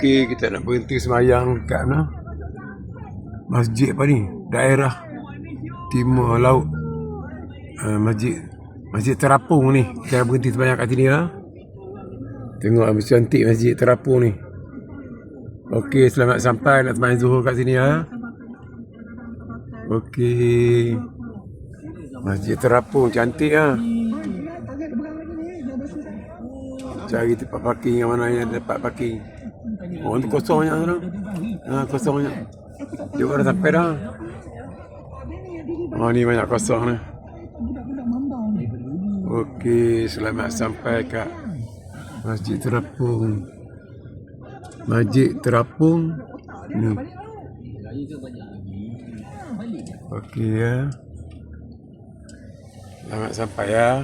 Okey, kita nak berhenti semayang kat mana? Masjid apa ni? Daerah Timur Laut. Masjid Terapung ni. Kita berhenti semayang kat sini lah. Tengok macam cantik Masjid Terapung ni. Okey, selamat sampai nak semayang Zuhur kat sini lah. Okey. Masjid Terapung cantik lah. Cari tempat parking yang mana yang dapat parking. Oh, tu kosong banyak sekarang. Kosong banyak. Jom dah sampai dah. Oh, ni banyak kosong ni. Okey, selamat sampai kat Masjid Terapung. Masjid Terapung ni. Okey ya. Selamat sampai ya.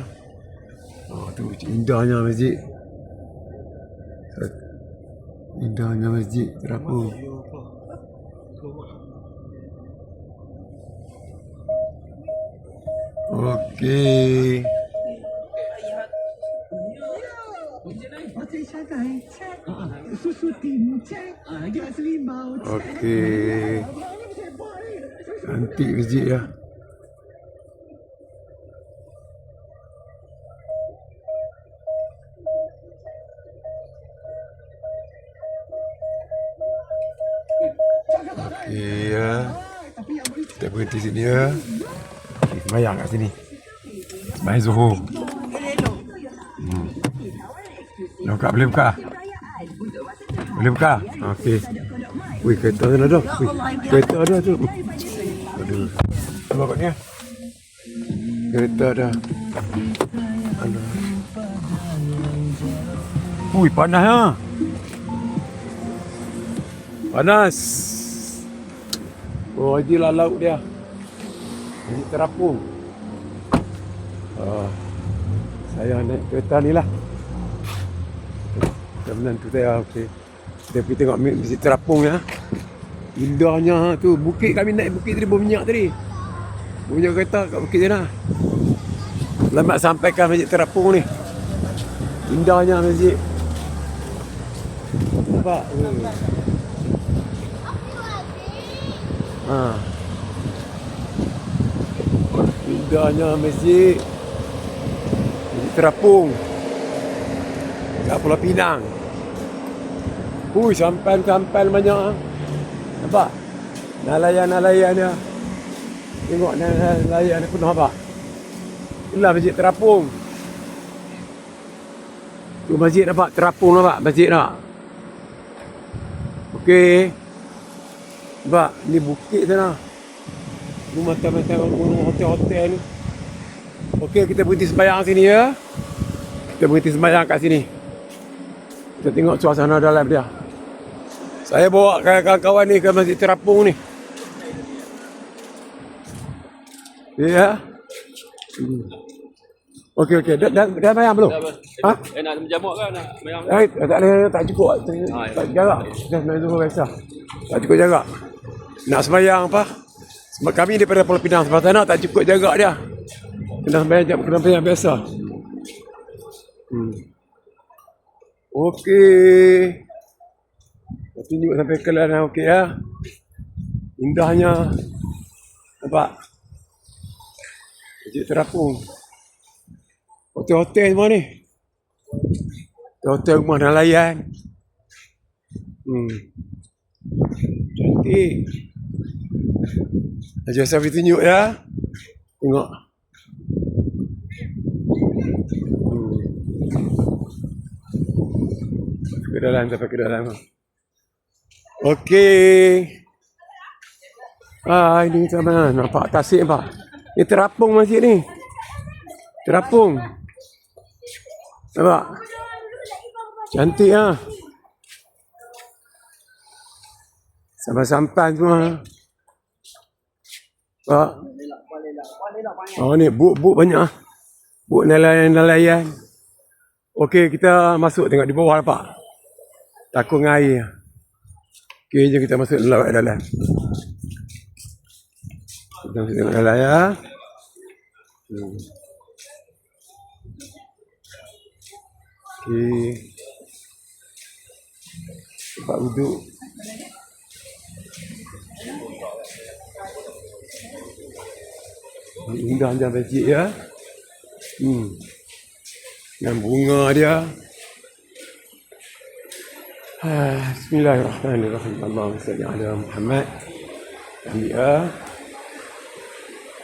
Oh, tu indahnya masjid. Indahnya Masjid Terapung. Okey. Okey. Cantik masjid ya. Okey ya. Kita berhenti sini ya. Semayang kat sini. Semayang Zuhur. Buka, boleh buka? Boleh buka? Okey. Wih, kereta dah dah. Wih, kereta dah tu. Aduh. Nampak ni ya? Kereta dah. Aduh. Wih, panas ha. Panas. Oh, inilah laut dia. Masjid Terapung. Saya naik kereta ni lah. Kita menantu saya, okey. Kita pergi tengok Masjid Terapung ya. Indahnya tu. Bukit kami naik bukit tadi, berminyak tadi. Berminyak kereta kat bukit sana. Selamat sampai ke Masjid Terapung ni. Indahnya masjid. Nampak? Indahnya masjid. Masjid Terapung. Kat Pulau Pinang. Sampan-sampan banyak. Nampak? Nelayan-nelayan dia. Tengok nelayan dia penuh apa? Inilah Masjid Terapung. Tu masjid nampak? Terapung nampak? Masjid nak? Okey. Nampak? Ni bukit sana. Rumah hotel-hotel ni. Okey, kita berhenti sembahyang sini ya. Kita berhenti sembahyang kat sini. Kita tengok suasana dalam dia. Saya bawa kawan-kawan ni ke Masjid Terapung ni. Ya. Okey. Dah bayang belum? Ha? Nak menjamu ke nak bayang? Tak cukup. Tak jarak. Dah nak dulu biasa. Tak cukup jarak. Nak sembahyang apa? Sebab kami daripada Pulau Pinang sebelah sana tak cukup jarak dia. Kena sembahyang biasa. Okey. Tunjuk sampai ke dalam okey ya. Indahnya. Nampak? Masjid Terapung. Hotel-hotel semua ni. Hotel rumah nelayan. Cantik. Haji Asraf tunjuk ya. Tengok. Sampai ke dalam. Okey. Ini sama. Nampak tasik nampak. Ini Terapung masjid ni. Terapung. Nampak? Cantik lah. Sampan semua. Nampak? Oh ni buk banyak. Buk nelayan. Okey, kita masuk tengok di bawah nampak. Takung air. Okey, jom kita masuk dalam. Kita masuk tengok dalam ya. Okey. Tempat duduk. Indahnya masjid ya. Dengan bunga dia. Bismillahirrahmanirrahim. Allahumma salli ala Muhammad. Ya.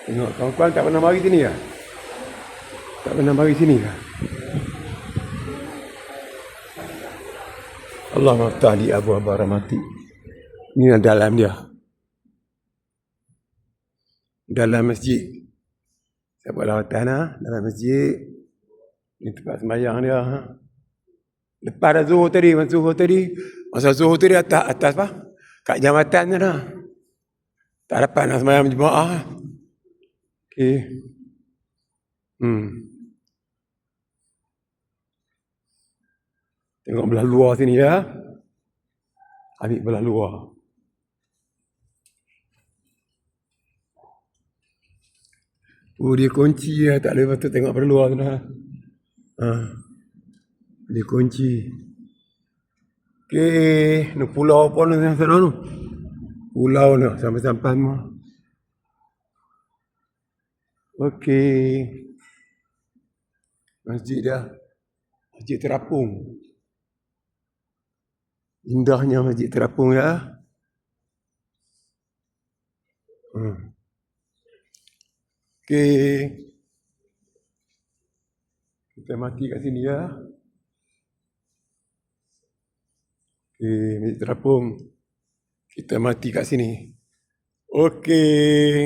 Tengok kawan-kawan tak pernah mari sini ya? Tak pernah mari sini ke? Allah Ta'ala Abu Baramati. Ini dalam dia. Dalam masjid. Saya buat lawatan dalam masjid. Ini tempat sembahyang dia. Lepas dah zuhur tadi, masa zuhur tadi atas apa? Kat jambatan je dah. Tak dapat nak sembahyang berjemaah. Okey. Tengok belah luar sini ya. Ambil belah luar. Dia kunci ya, tak boleh patut tengok belah luar tu dah. Dia kunci. Okey, ni pulau pun ni sana tu. Pulau ni sampai-sampai semua. Okey. Masjid dia. Masjid terapung. Indahnya masjid terapung ya. Okey. Kita mati kat sini ya. Okey, masjid terapung. Kita mati kat sini. Okey.